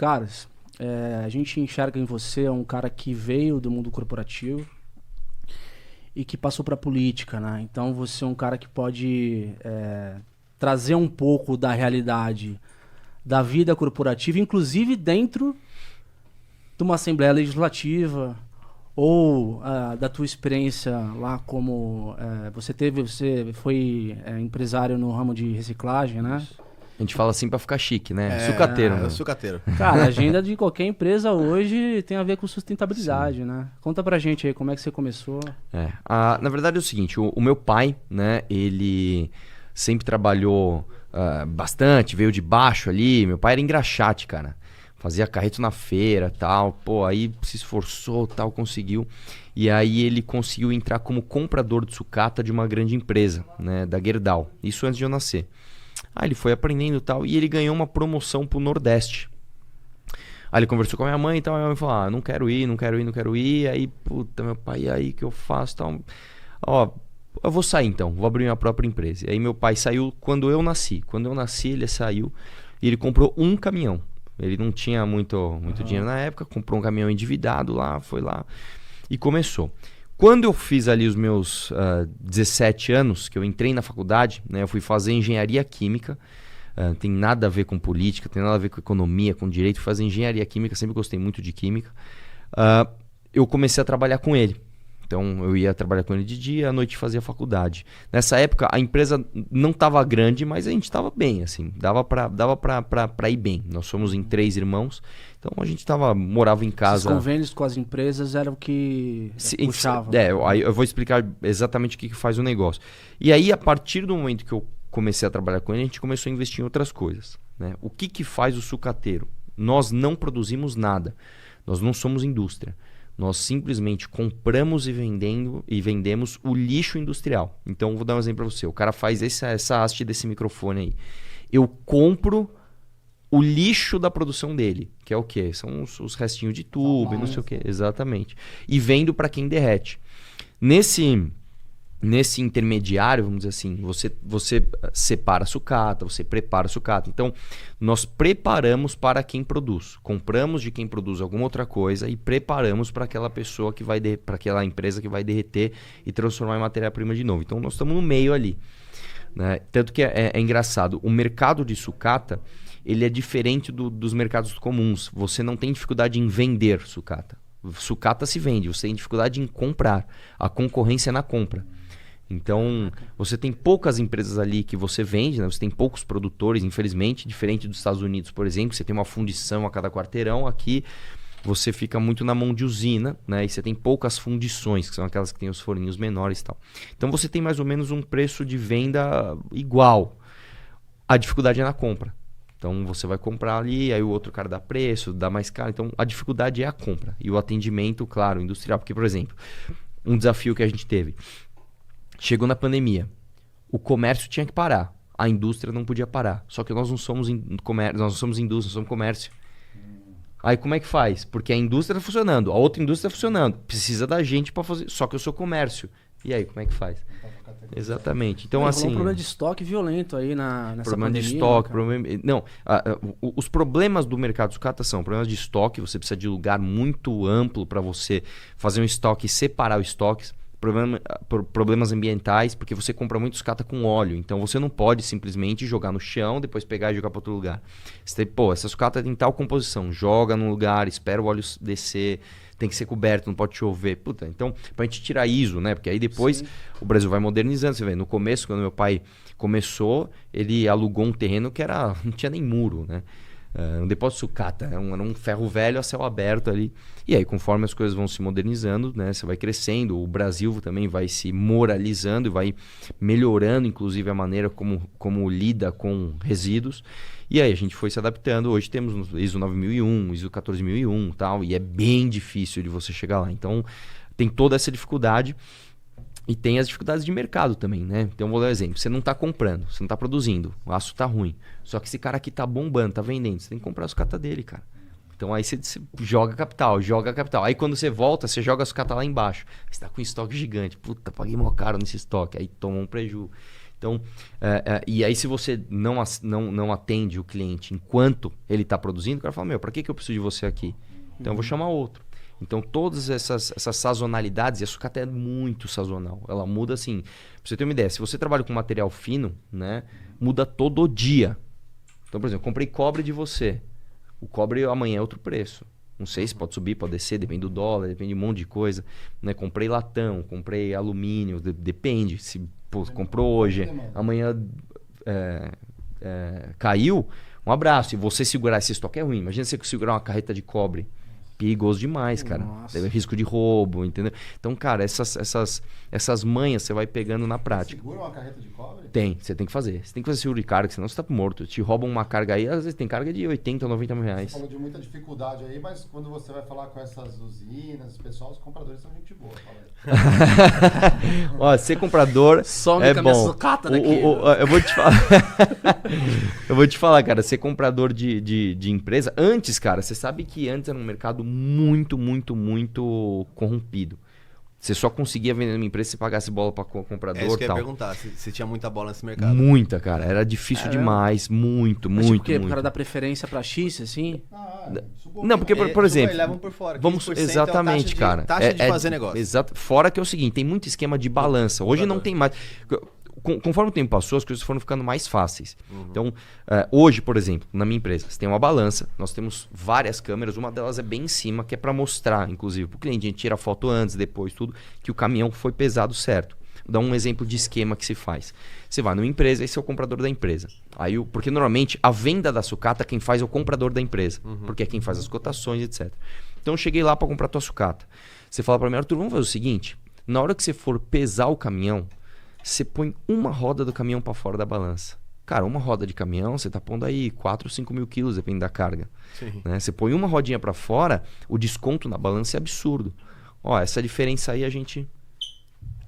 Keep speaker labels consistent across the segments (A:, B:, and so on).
A: caras, a gente enxerga em você um cara que veio do mundo corporativo e que passou para a política, né? Então você é um cara que pode trazer um pouco da realidade da vida corporativa, inclusive dentro de uma Assembleia Legislativa ou da tua experiência lá como você foi empresário no ramo de reciclagem, né?
B: A gente fala assim pra ficar chique, né? Sucateiro, né?
C: Sucateiro.
A: Cara, a agenda de qualquer empresa hoje tem a ver com sustentabilidade, né? Conta pra gente aí como é que você começou.
B: Na verdade é o seguinte, o meu pai, né, ele sempre trabalhou bastante, veio de baixo ali. Meu pai era engraxate, cara. Fazia carreto na feira, tal. Pô, aí se esforçou, tal, conseguiu. E aí ele conseguiu entrar como comprador de sucata de uma grande empresa, né, da Gerdau. Isso antes de eu nascer. Aí ele foi aprendendo e tal, e ele ganhou uma promoção pro Nordeste. Aí ele conversou com a minha mãe e tal, e a minha mãe falou, não quero ir. Aí, puta, meu pai, e aí, o que eu faço, tal? Ó, eu vou sair então, vou abrir minha própria empresa. E aí meu pai saiu quando eu nasci. Quando eu nasci, ele saiu e ele comprou um caminhão. Ele não tinha muito dinheiro na época, comprou um caminhão endividado lá, foi lá e começou. Quando eu fiz ali os meus 17 anos, que eu entrei na faculdade, né, eu fui fazer engenharia química, tem nada a ver com política, tem nada a ver com economia, com direito, fui fazer engenharia química, sempre gostei muito de química. Eu comecei a trabalhar com ele. Então eu ia trabalhar com ele de dia, à noite fazia faculdade. Nessa época a empresa não estava grande, mas a gente estava bem, assim, dava para ir bem. Nós somos em 3 irmãos, então a gente morava em casa.
A: Os convênios com as empresas eram o que puxavam.
B: Eu vou explicar exatamente o que faz o negócio. E aí, a partir do momento que eu comecei a trabalhar com ele, a gente começou a investir em outras coisas, né? O que faz o sucateiro? Nós não produzimos nada, nós não somos indústria. Nós simplesmente compramos e vendemos o lixo industrial. Então, vou dar um exemplo para você. O cara faz essa haste desse microfone aí. Eu compro o lixo da produção dele, que é o quê? São os restinhos de tubo, não sei o quê. Exatamente. E vendo para quem derrete. Nesse intermediário, vamos dizer assim, você separa a sucata, você prepara a sucata. Então, nós preparamos para quem produz. Compramos de quem produz alguma outra coisa e preparamos para aquela pessoa para aquela empresa que vai derreter e transformar em matéria-prima de novo. Então, nós estamos no meio ali, né? Tanto que é engraçado. O mercado de sucata, ele é diferente dos mercados comuns. Você não tem dificuldade em vender sucata. Sucata se vende, você tem dificuldade em comprar. A concorrência é na compra. Então, você tem poucas empresas ali que você vende, né? Você tem poucos produtores, infelizmente, diferente dos Estados Unidos, por exemplo, você tem uma fundição a cada quarteirão. Aqui você fica muito na mão de usina, né? E você tem poucas fundições, que são aquelas que têm os forninhos menores e tal. Então, você tem mais ou menos um preço de venda igual. A dificuldade é na compra. Então, você vai comprar ali, aí o outro cara dá preço, dá mais caro. Então, a dificuldade é a compra. E o atendimento, claro, industrial. Porque, por exemplo, um desafio que a gente teve. Chegou na pandemia, o comércio tinha que parar, a indústria não podia parar. Só que nós não somos comércio, nós não somos indústria, nós somos comércio. Aí como é que faz? Porque a indústria está funcionando, a outra indústria está funcionando, precisa da gente para fazer. Só que eu sou comércio. E aí como é que faz? Exatamente. Então assim.
A: Um problema de estoque violento aí nessa
B: problema
A: pandemia.
B: De estoque, não. Os problemas do mercado de sucata são problemas de estoque. Você precisa de lugar muito amplo para você fazer um estoque e separar os estoques. Problemas ambientais, porque você compra muito sucata com óleo, então você não pode simplesmente jogar no chão, depois pegar e jogar para outro lugar. Você tem, essa sucata tem tal composição, joga num lugar, espera o óleo descer, tem que ser coberto, não pode chover. Puta, então, pra gente tirar ISO, né? Porque aí depois o Brasil vai modernizando. Você vê, no começo, quando meu pai começou, ele alugou um terreno que não tinha nem muro, né? Um depósito de sucata, era um ferro velho a céu aberto ali. E aí, conforme as coisas vão se modernizando, né, você vai crescendo, o Brasil também vai se moralizando e vai melhorando, inclusive, a maneira como lida com resíduos. E aí a gente foi se adaptando. Hoje temos ISO 9001, ISO 14001 e tal, e é bem difícil de você chegar lá. Então, tem toda essa dificuldade. E tem as dificuldades de mercado também, né? Então, vou dar um exemplo. Você não está comprando, você não está produzindo, o aço está ruim. Só que esse cara aqui está bombando, está vendendo. Você tem que comprar a sucata dele, cara. Então, aí você joga capital. Aí, quando você volta, você joga a sucata lá embaixo. Você está com um estoque gigante. Puta, paguei mó caro nesse estoque. Aí, toma um prejuízo. Então, e aí se você não atende o cliente enquanto ele está produzindo, o cara fala, para que eu preciso de você aqui? Então eu vou chamar outro. Então todas essas sazonalidades, e a sucata é muito sazonal. Ela muda assim, pra você ter uma ideia, se você trabalha com material fino, né, muda todo dia. Então, por exemplo, eu comprei cobre de você. O cobre amanhã é outro preço. Não sei se pode subir, pode descer, depende do dólar, depende de um monte de coisa. Né? Comprei latão, comprei alumínio, depende. Se comprou hoje, amanhã caiu, um abraço. E você segurar esse estoque é ruim. Imagina você segurar uma carreta de cobre. Perigoso demais, cara. Tem risco de roubo, entendeu? Então, cara, essas manhas você vai pegando na prática.
C: Segura uma carreta de cobre?
B: Tem, você tem que fazer. Você tem que fazer seguro de carga, senão você tá morto. Te roubam uma carga aí, às vezes tem carga de 80 ou 90 mil reais.
C: Você falou de muita dificuldade aí, mas quando você vai falar com essas usinas, pessoal, os compradores são gente boa. Fala aí.
B: Ó, ser comprador é bom.
A: Sucata daqui.
B: Eu vou te falar. Eu vou te falar, cara, ser comprador de empresa. Antes, cara, você sabe que antes era um mercado muito, muito, muito corrompido. Você só conseguia vender numa empresa se pagasse bola para comprador.
D: É isso que eu ia
B: tal.
D: perguntar, se tinha muita bola nesse mercado.
B: Muita, cara. Era difícil demais. Muito,
A: Mas
B: muito,
A: por quê?
B: muito.
A: Por causa da preferência pra X, assim?
B: Não, porque, por exemplo...
D: levam por fora.
B: Vamos,
D: 15%
B: exatamente,
D: é
B: cara.
D: Taxa de fazer negócio.
B: Exato. Fora que é o seguinte, tem muito esquema de balança. Hoje não tem mais... Conforme o tempo passou, as coisas foram ficando mais fáceis. Então, hoje, por exemplo, na minha empresa, você tem uma balança, nós temos várias câmeras, uma delas é bem em cima, que é para mostrar, inclusive, para o cliente, a gente tira a foto antes, depois, tudo, que o caminhão foi pesado certo. Vou dar um exemplo de esquema que se faz. Você vai numa empresa e você é o comprador da empresa. Porque normalmente a venda da sucata, quem faz é o comprador da empresa, porque é quem faz as cotações, etc. Então, eu cheguei lá para comprar tua sucata. Você fala para mim, Arthur, vamos fazer o seguinte, na hora que você for pesar o caminhão, você põe uma roda do caminhão para fora da balança. Cara, uma roda de caminhão, você tá pondo aí 4 ou 5 mil quilos, depende da carga. Né? Você põe uma rodinha para fora, o desconto na balança é absurdo. Ó, essa diferença aí a gente...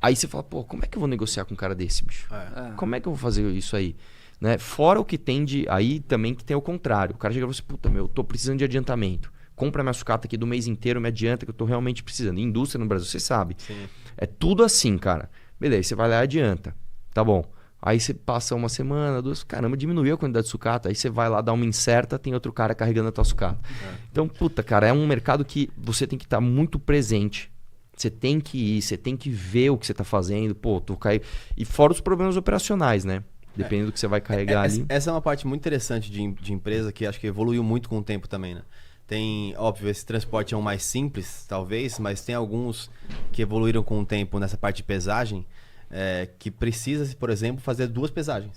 B: Aí você fala, pô, como é que eu vou negociar com um cara desse, bicho? Como é que eu vou fazer isso aí? Né? Fora o que tem de... Aí também que tem o contrário. O cara chega e fala assim, puta, eu tô precisando de adiantamento. Compra minha sucata aqui do mês inteiro, me adianta que eu tô realmente precisando. Indústria no Brasil, você sabe.
D: Sim.
B: É tudo assim, cara. Beleza, você vai lá e adianta. Tá bom. Aí você passa uma semana, duas... Caramba, diminuiu a quantidade de sucata. Aí você vai lá, dá uma inserta, tem outro cara carregando a tua sucata. Então, puta, cara, é um mercado que você tem que estar muito presente. Você tem que ir, você tem que ver o que você tá fazendo. Pô, tu cai... E fora os problemas operacionais, né? Dependendo do que você vai carregar ali.
D: Essa é uma parte muito interessante de empresa que acho que evoluiu muito com o tempo também, né? Tem, óbvio, esse transporte é um mais simples, talvez, mas tem alguns que evoluíram com o tempo nessa parte de pesagem, que precisa, por exemplo, fazer 2 pesagens.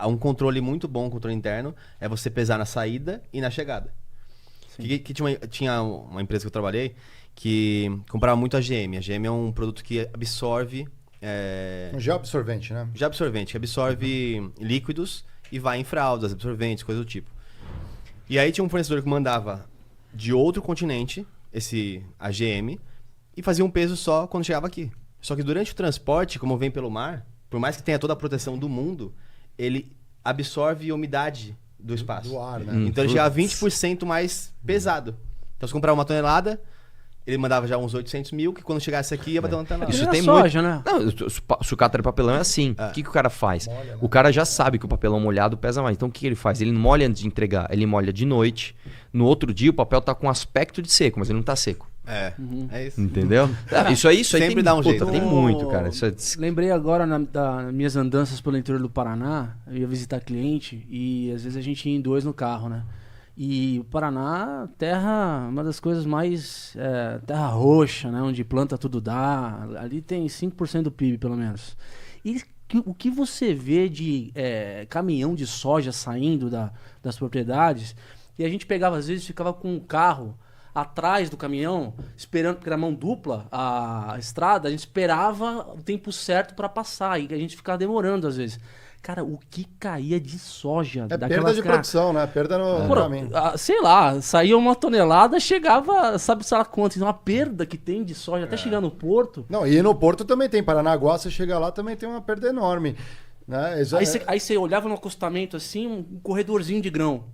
D: Um controle muito bom, um controle interno, é você pesar na saída e na chegada. Tinha uma empresa que eu trabalhei que comprava muito a GM. A GM é um produto que absorve...
C: Um gel absorvente, né?
D: Gel absorvente, que absorve líquidos e vai em fraldas, absorventes, coisa do tipo. E aí tinha um fornecedor que mandava de outro continente, esse AGM, e fazia um peso só quando chegava aqui. Só que durante o transporte, como vem pelo mar, por mais que tenha toda a proteção do mundo, ele absorve a umidade do espaço.
C: Do ar, né?
D: Então ele chegava 20% mais pesado. Então se comprar 1 tonelada, ele mandava já uns 800 mil, que quando chegasse aqui ia bater uma tonelada.
B: Isso
A: Era
B: tem
A: soja,
B: muito...
A: né?
B: Não, sucata de papelão é assim. O que o cara faz?
C: Molha, né?
B: O cara já sabe que o papelão molhado pesa mais. Então o que ele faz? Ele não molha antes de entregar, ele molha de noite. No outro dia o papel tá com aspecto de seco, mas ele não tá seco.
D: É isso.
B: Entendeu? Isso aí
D: Sempre
B: tem,
D: dá um jeito.
B: Tem muito, cara. Isso é...
A: Lembrei agora das minhas andanças pelo interior do Paraná, eu ia visitar cliente e às vezes a gente ia em 2 no carro, né? E o Paraná, terra, uma das coisas mais... terra roxa, né? Onde planta tudo dá. Ali tem 5% do PIB, pelo menos. E o que você vê de caminhão de soja saindo das propriedades, e a gente pegava, às vezes, ficava com um carro atrás do caminhão, esperando, porque era mão dupla a estrada, a gente esperava o tempo certo para passar, e a gente ficava demorando, às vezes. Cara, o que caía de soja?
C: Perda de produção, né? Perda no caminho.
A: Sei lá, saía 1 tonelada, chegava, sabe-se lá quanto. Então, uma perda que tem de soja até chegar no porto.
C: Não, e no porto também tem. Paranaguá, você chega lá, também tem uma perda enorme. Né?
A: Aí você olhava no acostamento assim, um corredorzinho de grão.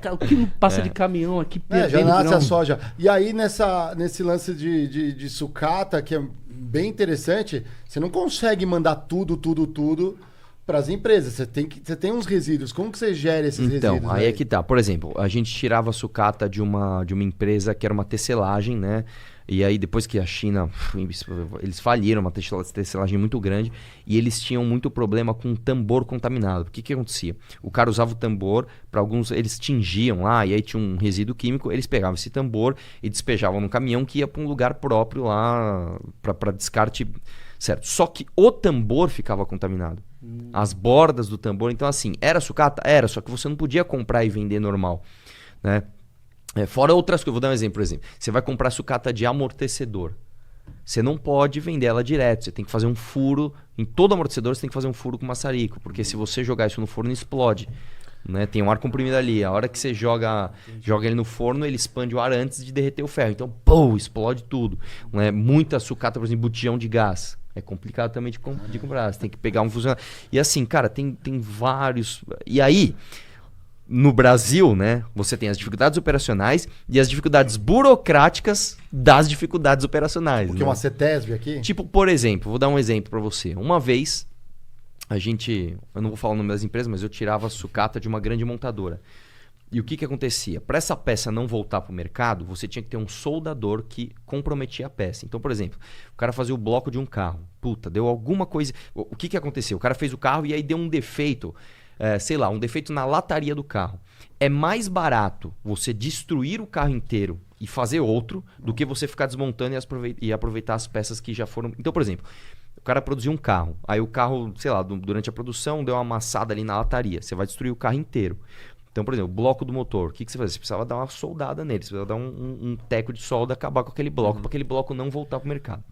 A: Cara, o que não passa de caminhão aqui perdendo
C: já nasce
A: grão.
C: a soja. E aí, nesse lance de sucata, que é bem interessante, você não consegue mandar tudo para as empresas. Você tem uns resíduos. Como que você gera esses resíduos?
B: Então, aí é que tá. Por exemplo, a gente tirava a sucata de uma empresa que era uma tecelagem, né? E aí, depois que a China, eles faliram, uma tecelagem muito grande, e eles tinham muito problema com tambor contaminado. O que acontecia? O cara usava o tambor, para alguns, eles tingiam lá, e aí tinha um resíduo químico, eles pegavam esse tambor e despejavam no caminhão que ia para um lugar próprio lá, para descarte, certo? Só que o tambor ficava contaminado. As bordas do tambor, então assim, era sucata? Era, só que você não podia comprar e vender normal, né? Fora outras coisas, vou dar um exemplo, por exemplo. Você vai comprar sucata de amortecedor. Você não pode vender ela direto. Você tem que fazer um furo. Em todo amortecedor você tem que fazer um furo com maçarico. Porque se você jogar isso no forno, explode. Né? Tem um ar comprimido ali. A hora que você joga ele no forno, ele expande o ar antes de derreter o ferro. Então, pô, explode tudo. Né? Muita sucata, por exemplo, botijão de gás. É complicado também de comprar. Você tem que pegar um funcionário. E assim, cara, tem vários... E aí... No Brasil, né, você tem as dificuldades operacionais e as dificuldades burocráticas das dificuldades operacionais.
C: Porque
B: né?
C: uma CETESB aqui?
B: Tipo, por exemplo, vou dar um exemplo para você. Uma vez, eu não vou falar o nome das empresas, mas eu tirava a sucata de uma grande montadora. E o que acontecia? Para essa peça não voltar para o mercado, você tinha que ter um soldador que comprometia a peça. Então, por exemplo, o cara fazia o bloco de um carro. Puta, deu alguma coisa... O que aconteceu? O cara fez o carro e aí deu um defeito... sei lá, um defeito na lataria do carro. É mais barato você destruir o carro inteiro e fazer outro do que você ficar desmontando e aproveitar as peças que já foram... Então, por exemplo, o cara produziu um carro. Aí o carro, sei lá, durante a produção deu uma amassada ali na lataria. Você vai destruir o carro inteiro. Então, por exemplo, o bloco do motor. O que você faz? Você precisava dar uma soldada nele. Você precisava dar um teco de solda, acabar com aquele bloco, para aquele bloco não voltar para o mercado.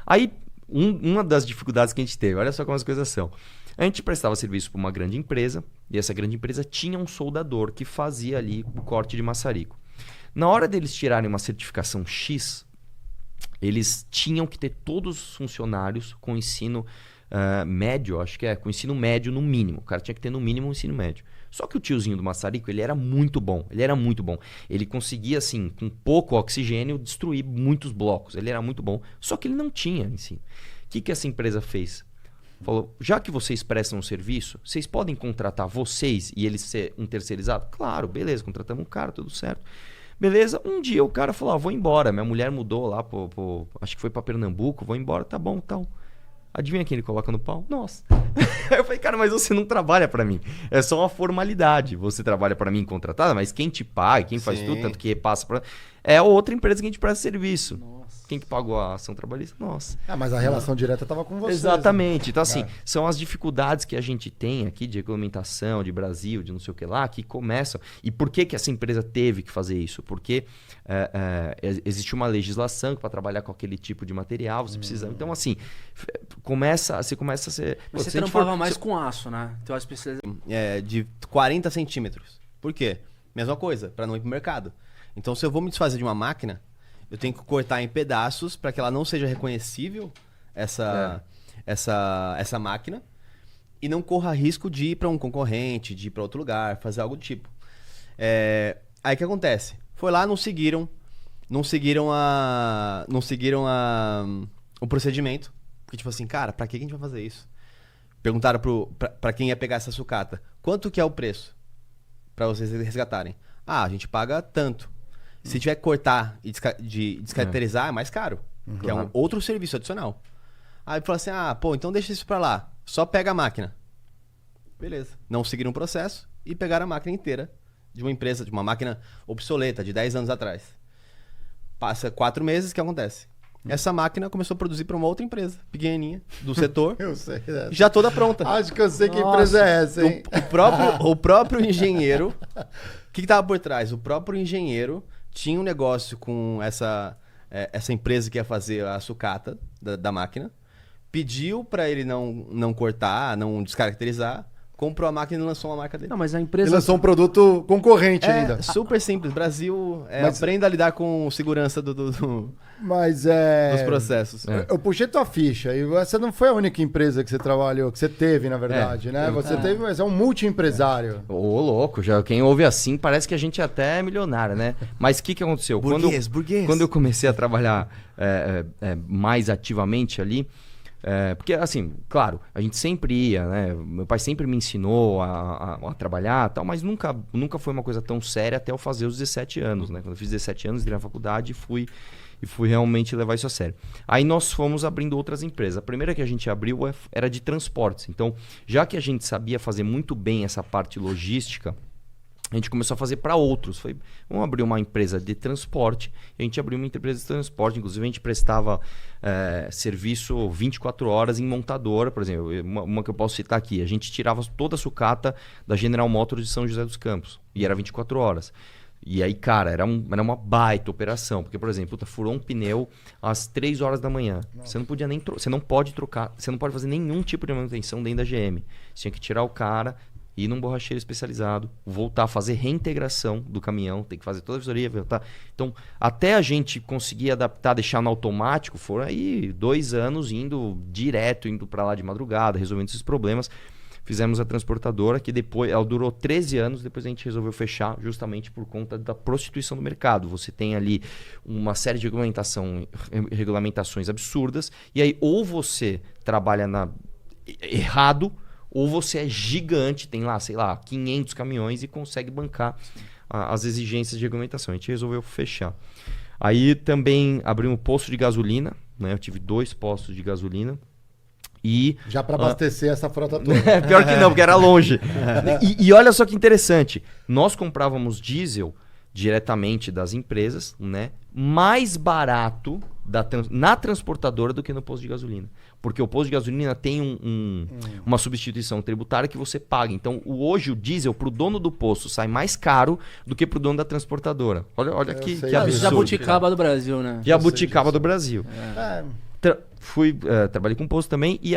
B: Aí, uma das dificuldades que a gente teve, olha só como as coisas são. A gente prestava serviço para uma grande empresa e essa grande empresa tinha um soldador que fazia ali o corte de maçarico. Na hora deles tirarem uma certificação X, eles tinham que ter todos os funcionários com ensino médio, acho que com ensino médio no mínimo. O cara tinha que ter no mínimo um ensino médio. Só que o tiozinho do maçarico, ele era muito bom. Ele conseguia, assim, com pouco oxigênio, destruir muitos blocos. Ele era muito bom. Só que ele não tinha ensino. O que essa empresa fez? Falou, já que vocês prestam um serviço, vocês podem contratar vocês e ele ser um terceirizado? Claro, beleza, contratamos um cara, tudo certo. Beleza, um dia o cara falou, vou embora, minha mulher mudou lá, acho que foi para Pernambuco, vou embora, tá bom, tal. Adivinha quem ele coloca no pau? Nossa. Aí eu falei, cara, mas você não trabalha para mim. É só uma formalidade. Você trabalha para mim contratada, mas quem te paga, quem faz tudo, tanto que repassa para... É outra empresa que a gente presta serviço.
A: Nossa.
B: Quem que pagou a ação trabalhista? Nossa.
C: Mas a relação direta estava com você.
B: Exatamente. Então, assim, são as dificuldades que a gente tem aqui de regulamentação, de Brasil, de não sei o que lá, que começam. E por que essa empresa teve que fazer isso? Porque existe uma legislação para trabalhar com aquele tipo de material, você precisa... Então, assim, você começa a ser...
A: Você trampava mais com aço, né? Então, a especialização...
D: De 40 centímetros. Por quê? Mesma coisa, para não ir pro mercado. Então, se eu vou me desfazer de uma máquina, eu tenho que cortar em pedaços para que ela não seja reconhecível, essa máquina, e não corra risco de ir para um concorrente, de ir para outro lugar, fazer algo do tipo. Aí o que acontece? Foi lá, não seguiram o procedimento. Porque tipo assim, cara, para que a gente vai fazer isso? Perguntaram para quem ia pegar essa sucata, quanto que é o preço para vocês resgatarem? A gente paga tanto. Se tiver que cortar e descaracterizar, é mais caro. Que é um outro serviço adicional. Aí falou assim, então deixa isso pra lá. Só pega a máquina. Beleza. Não seguiram o processo e pegaram a máquina inteira de uma empresa, de uma máquina obsoleta, de 10 anos atrás. Passa 4 meses, o que acontece? Essa máquina começou a produzir para uma outra empresa, pequenininha, do setor.
C: Eu sei.
D: Já toda pronta.
C: Acho que eu sei que empresa é essa, hein?
D: O próprio engenheiro... O que estava por trás? O próprio engenheiro tinha um negócio com essa empresa que ia fazer a sucata da máquina, pediu para ele não cortar, não descaracterizar, comprou a máquina e lançou uma marca dele.
A: Não, mas a
C: Ele
A: empresa...
C: lançou um produto concorrente ainda.
D: Super simples. Brasil,
C: Mas-
D: aprenda a lidar com segurança
C: Mas
D: dos processos.
C: Eu puxei tua ficha e essa não foi a única empresa que você trabalhou, que você teve, na verdade, né? Você é um multi-empresário.
B: Ô, louco, já quem ouve assim parece que a gente até é milionário, né? Mas o que aconteceu?
D: Burguês.
B: Quando eu comecei a trabalhar mais ativamente ali, porque assim, claro, a gente sempre ia, né? Meu pai sempre me ensinou a trabalhar e tal, mas nunca foi uma coisa tão séria até eu fazer os 17 anos, né? Quando eu fiz 17 anos, entrei na faculdade e fui realmente levar isso a sério. Aí nós fomos abrindo outras empresas. A primeira que a gente abriu era de transportes. Então, já que a gente sabia fazer muito bem essa parte logística, a gente começou a fazer para outros. Vamos abrir uma empresa de transporte. E a gente abriu uma empresa de transporte. Inclusive, a gente prestava serviço 24 horas em montadora. Por exemplo, uma que eu posso citar aqui. A gente tirava toda a sucata da General Motors de São José dos Campos. E era 24 horas. E aí, cara, era uma baita operação. Porque, por exemplo, furou um pneu às 3 horas da manhã. Você não podia nem você não pode trocar, você não pode fazer nenhum tipo de manutenção dentro da GM. Você tinha que tirar o cara, ir num borracheiro especializado, voltar a fazer reintegração do caminhão, tem que fazer toda a visoria, voltar. Então, até a gente conseguir adaptar, deixar no automático, foram aí 2 anos indo para lá de madrugada, resolvendo esses problemas. Fizemos a transportadora, que depois ela durou 13 anos, depois a gente resolveu fechar justamente por conta da prostituição do mercado. Você tem ali uma série de regulamentações absurdas, e aí ou você trabalha errado, ou você é gigante, tem lá, sei lá, 500 caminhões e consegue bancar as exigências de regulamentação. A gente resolveu fechar. Aí também abrimos um posto de gasolina, né? Eu tive 2 postos de gasolina.
C: Já para abastecer essa frota toda.
B: Pior que não, porque era longe. E olha só que interessante. Nós comprávamos diesel diretamente das empresas, né? Mais barato na transportadora do que no posto de gasolina. Porque o posto de gasolina tem uma substituição tributária que você paga. Então, hoje o diesel para o dono do posto sai mais caro do que para o dono da transportadora. Olha que absurdo.
A: Jabuticaba do Brasil, né?
B: Jabuticaba do Brasil.
C: É.
B: Trabalhei com posto também e